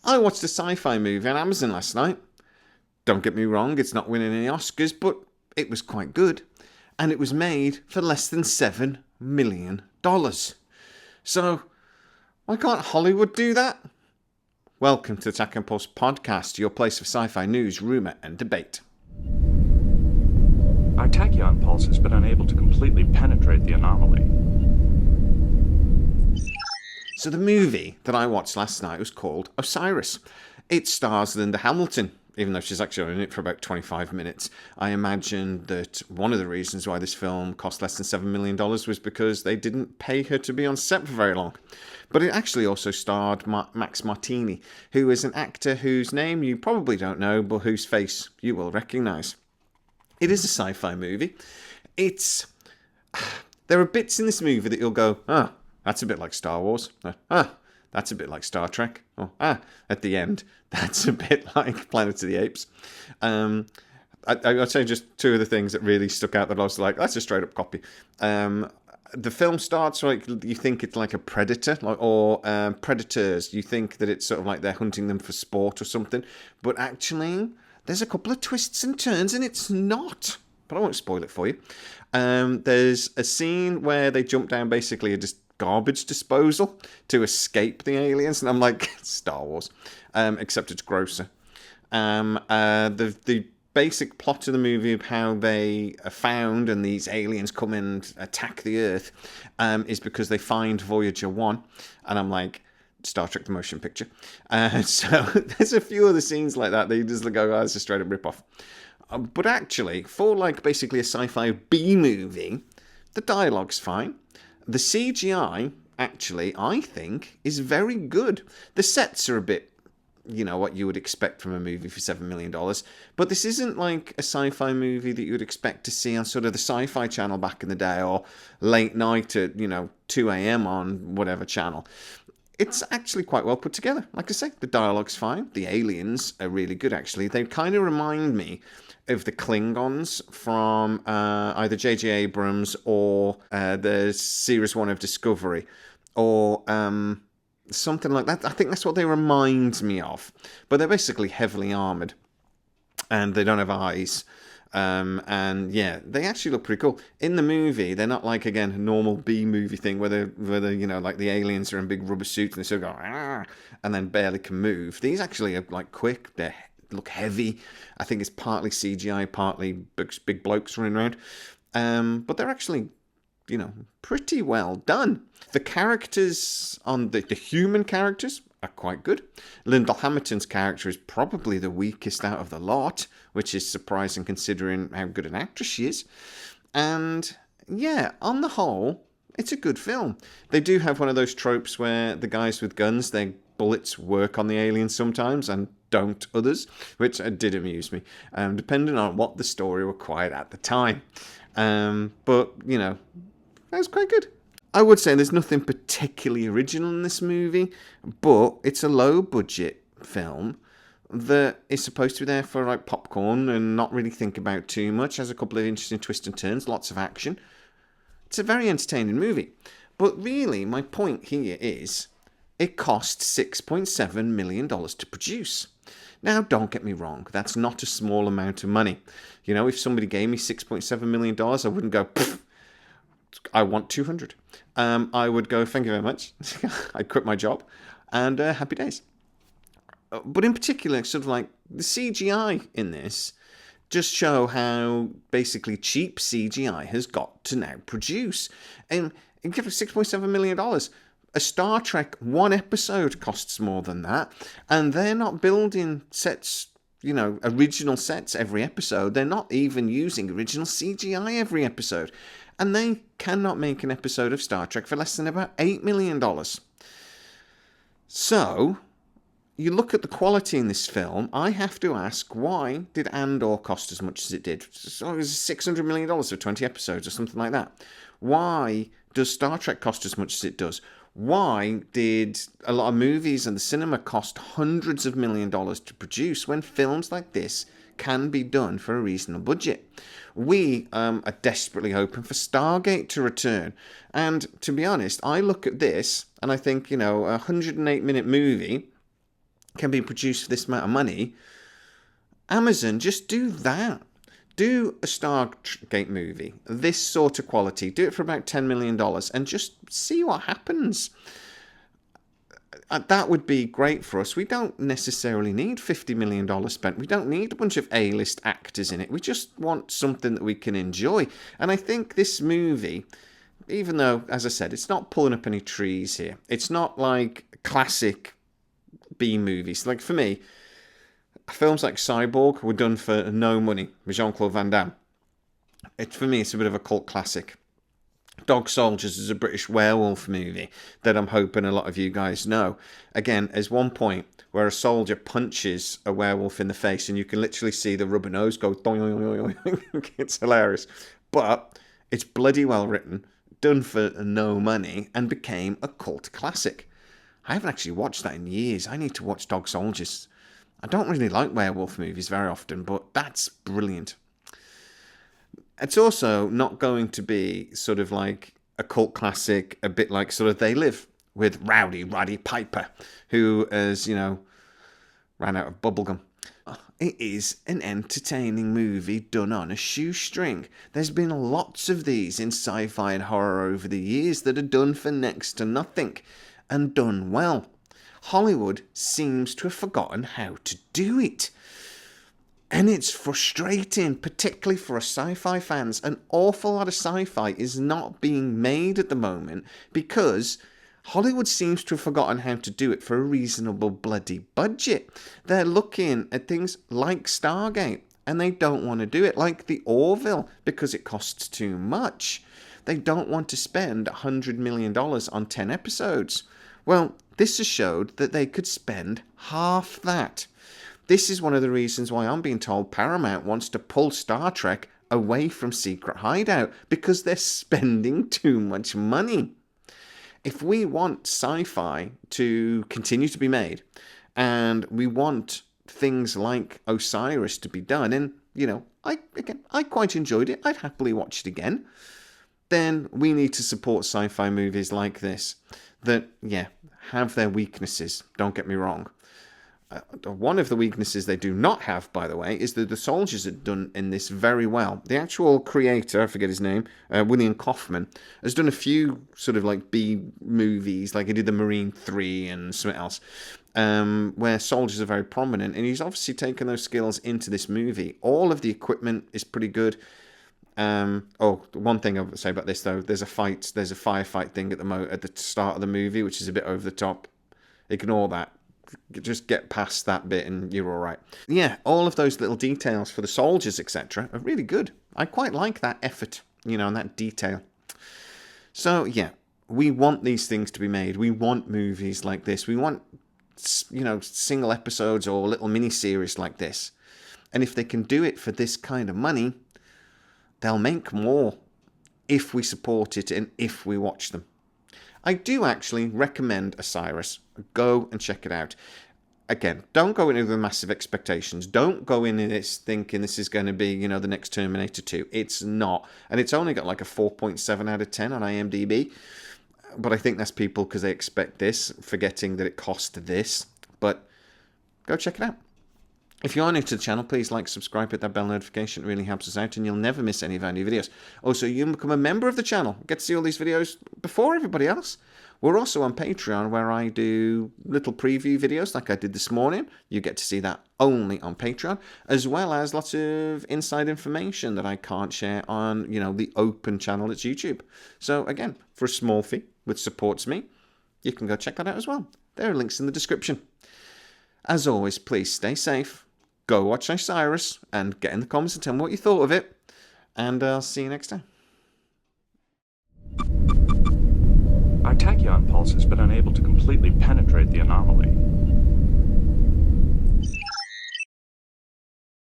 I watched a sci-fi movie on Amazon last night. Don't get me wrong, it's not winning any Oscars, but it was quite good. And it was made for less than $7 million. So, why can't Hollywood do that? Welcome to the Tack and Pulse podcast, your place of sci-fi news, rumour and debate. Our tachyon pulse has been unable to completely penetrate the anomaly. So the movie that I watched last night was called Osiris. It stars Linda Hamilton, even though she's actually in it for about 25 minutes. I imagine that one of the reasons why this film cost less than $7 million was because they didn't pay her to be on set for very long. But it actually also starred Max Martini, who is an actor whose name you probably don't know, but whose face you will recognise. It is a sci-fi movie. There are bits in this movie that you'll go, that's a bit like Star Wars. That's a bit like Star Trek. At the end, that's a bit like Planet of the Apes. I'd say just two of the things that really stuck out that I was like, that's a straight up copy. The film starts like you think it's like a predator, or predators. You think that it's sort of like they're hunting them for sport or something, but actually there's a couple of twists and turns, and it's not. But I won't spoil it for you. There's a scene where they jump down basically a garbage disposal to escape the aliens, and I'm like, Star Wars, except it's grosser. The basic plot of the movie of how they are found and these aliens come and attack the Earth is because they find Voyager 1, and I'm like, Star Trek the motion picture. So there's a few other scenes like that you just go, it's a straight up rip-off. But actually, for like basically a sci-fi B-movie, the dialogue's fine. The CGI, actually, I think, is very good. The sets are a bit, what you would expect from a movie for $7 million. But this isn't like a sci-fi movie that you would expect to see on sort of the Sci-Fi channel back in the day, or late night at, 2 a.m. on whatever channel. It's actually quite well put together. Like I say, the dialogue's fine. The aliens are really good, actually. They kind of remind me of the Klingons from either J.J. Abrams or the Series 1 of Discovery, or something like that. I think that's what they remind me of. But they're basically heavily armoured, and they don't have eyes. And yeah, they actually look pretty cool. In the movie, they're not like, again, a normal B-movie thing where they're like the aliens are in big rubber suits and they sort of go, and then barely can move. These actually are like quick. They look heavy. I think it's partly CGI, partly big blokes running around. But they're actually, pretty well done. The characters the human characters are quite good. Linda Hamilton's character is probably the weakest out of the lot, which is surprising considering how good an actress she is. And yeah, on the whole, it's a good film. They do have one of those tropes where the guys with guns, their bullets work on the aliens sometimes and don't others, which did amuse me, depending on what the story required at the time. But, that was quite good. I would say there's nothing particularly original in this movie, but it's a low-budget film that is supposed to be there for like popcorn and not really think about too much. Has a couple of interesting twists and turns, lots of action. It's a very entertaining movie. But really, my point here is it cost $6.7 million to produce. Now, don't get me wrong, that's not a small amount of money. If somebody gave me $6.7 million, I wouldn't go, I want 200. I would go, thank you very much. I'd quit my job, and happy days. But in particular, sort of like the CGI in this just show how basically cheap CGI has got to now produce. And give it $6.7 million. A Star Trek one episode costs more than that, and they're not building sets, original sets every episode. They're not even using original CGI every episode. And they cannot make an episode of Star Trek for less than about $8 million. So, you look at the quality in this film, I have to ask, why did Andor cost as much as it did? So it was $600 million for 20 episodes or something like that. Why does Star Trek cost as much as it does? Why did a lot of movies and the cinema cost hundreds of millions of dollars to produce when films like this can be done for a reasonable budget? We are desperately hoping for Stargate to return. And to be honest, I look at this and I think, a 108-minute movie can be produced for this amount of money, Amazon, just do that. Do a Stargate movie, this sort of quality. Do it for about $10 million and just see what happens. That would be great for us. We don't necessarily need $50 million spent. We don't need a bunch of A-list actors in it. We just want something that we can enjoy. And I think this movie, even though, as I said, it's not pulling up any trees here. It's not like classic B movies. Like for me, films like Cyborg were done for no money with Jean-Claude Van Damme. For me, it's a bit of a cult classic. Dog Soldiers is a British werewolf movie that I'm hoping a lot of you guys know. Again, there's one point where a soldier punches a werewolf in the face and you can literally see the rubber nose go doing. It's hilarious. But it's bloody well written, done for no money, and became a cult classic. I haven't actually watched that in years. I need to watch Dog Soldiers. I don't really like werewolf movies very often, but that's brilliant. It's also not going to be sort of like a cult classic, a bit like sort of They Live with Rowdy Roddy Piper, who has, ran out of bubblegum. It is an entertaining movie done on a shoestring. There's been lots of these in sci-fi and horror over the years that are done for next to nothing and done well. Hollywood seems to have forgotten how to do it. And it's frustrating, particularly for us sci-fi fans. An awful lot of sci-fi is not being made at the moment because Hollywood seems to have forgotten how to do it for a reasonable bloody budget. They're looking at things like Stargate and they don't want to do it, like the Orville, because it costs too much. They don't want to spend $100 million on 10 episodes. Well, this has showed that they could spend half that. This is one of the reasons why I'm being told Paramount wants to pull Star Trek away from Secret Hideout, because they're spending too much money. If we want sci-fi to continue to be made, and we want things like Osiris to be done, and, I quite enjoyed it, I'd happily watch it again, then we need to support sci-fi movies like this that, have their weaknesses, don't get me wrong. One of the weaknesses they do not have, by the way, is that the soldiers are done in this very well. The actual creator, I forget his name, William Kaufman, has done a few sort of like B movies, like he did the Marine 3 and something else, where soldiers are very prominent, and he's obviously taken those skills into this movie. All of the equipment is pretty good. One thing I'll say about this though, there's a firefight thing at the start of the movie, which is a bit over the top. Ignore that. Just get past that bit and you're all right. Yeah, all of those little details for the soldiers, etc., are really good. I quite like that effort, and that detail. So, yeah, we want these things to be made. We want movies like this. We want, single episodes or little mini-series like this. And if they can do it for this kind of money, they'll make more if we support it and if we watch them. I do actually recommend Osiris. Go and check it out. Again, don't go in with massive expectations. Don't go in this thinking this is going to be, the next Terminator 2. It's not. And it's only got like a 4.7 out of 10 on IMDb. But I think that's people because they expect this, forgetting that it cost this. But go check it out. If you are new to the channel, please like, subscribe, hit that bell notification. It really helps us out and you'll never miss any of our new videos. Also, you can become a member of the channel. Get to see all these videos before everybody else. We're also on Patreon where I do little preview videos like I did this morning. You get to see that only on Patreon, as well as lots of inside information that I can't share on, the open channel that's YouTube. So again, for a small fee, which supports me, you can go check that out as well. There are links in the description. As always, please stay safe. Go watch Osiris and get in the comments and tell me what you thought of it. And I'll see you next time. Our tachyon pulse has been unable to completely penetrate the anomaly.